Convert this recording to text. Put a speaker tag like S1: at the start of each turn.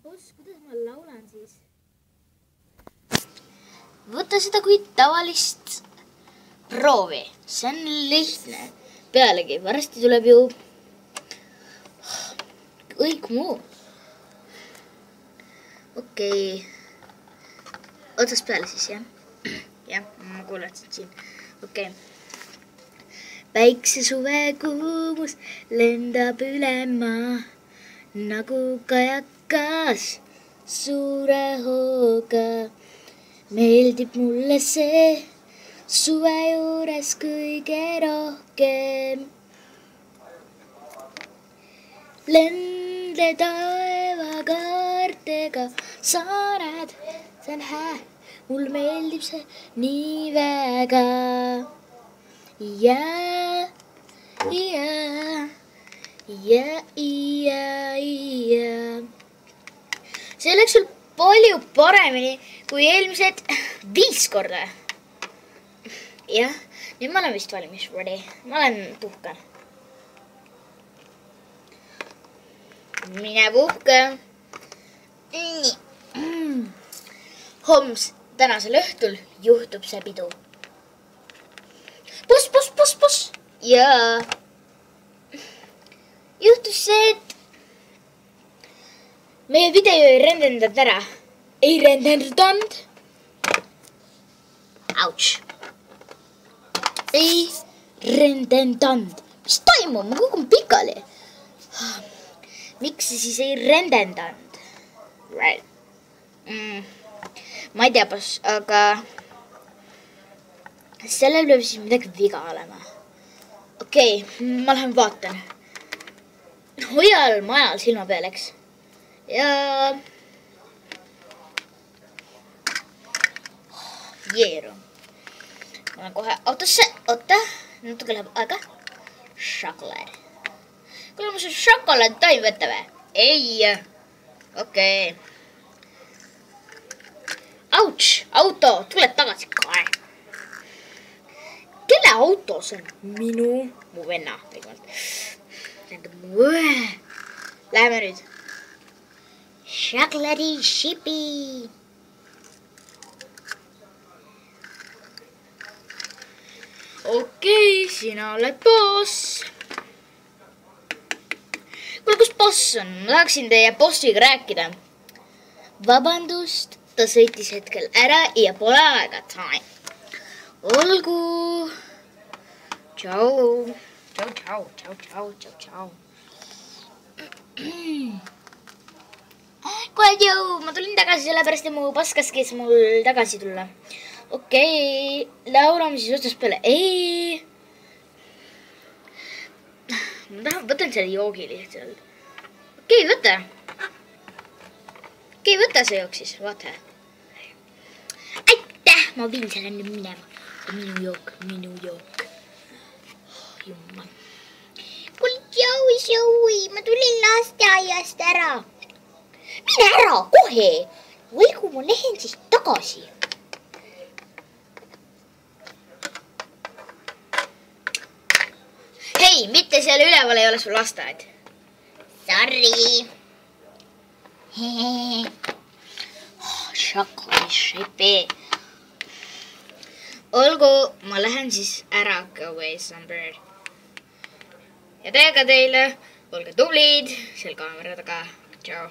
S1: Boss, kuidas ma laulan siis? Võta seda kui tavalist proovi. See on lihtne. Pealegi, varsti tuleb ju kõik muu. Okei. Otsast peale siis, jah? Jah, ma kuuletsin siin. Okei. Päikse suve kuumus lendab üle maa nagu kajakas suure hooga. Meeldib mulle see suve juures kõige rohkem. Lende taeva kaartega sa näed, see on hää, mul meeldib see nii väga. Ja. See läks sul palju paremini kui eelmised 5 korda. Jah, nüüd ma olen vist valmis, ready. Ma olen puhkan. Mine puhka. Nii. Tänasel õhtul juhtub see pidu. Boss. Jaa. Juhtus see, et meie video ei rendendanud ära. Ei rendendanud. Ouch. Ei rendendanud. Mis toimub? Ma kukun pikali. Miks see siis ei rendendanud? Right. Ma ei tea, boss, aga sellel peab siis midagi viga olema. Okei, ma lähen vaatan. Hoia all majal silma peal, eks. Ja jeeru. Ma olen kohe autosse. Oota, natuke läheb aega. Šokolaad. Kuule, ma see šokolaad tohib võtta või? Ei. Okei. Ouch, auto, tule tagasi kae. Kelle auto see on? Mu venna. Läheme nüüd. Šokolaadi šipi. Okei, sina oled boss. Kuule, kus boss on? Ma tahaksin teie bossiga rääkida. Vabandust, ta sõitis hetkel ära ja pole aega. Time. Olgu. Tšau. Kuule, jõu, ma tulin tagasi sellepärast, et mu paskas käis mul tagasi tulla. Okei, laulame siis otsast peale. Ei. Ma võtan selle joogi lihtsalt. Okei, võta. Okei, võta see jook siis, vaata. Aitäh, ma viin selle nüüd minema. Minu jook. Jummal. Kuule, Joey, ma tulin lasteaiast ära. Mine ära, kohe. Või kui ma lähen siis tagasi. Hei, mitte seal üleval ei ole sul lasteaed. Sorry. Šokolaadi šipi. Olgu, ma lähen siis ära. Go away, Sunbird. Ja teega teile, olge tublid seal kaamera taga. Tšau.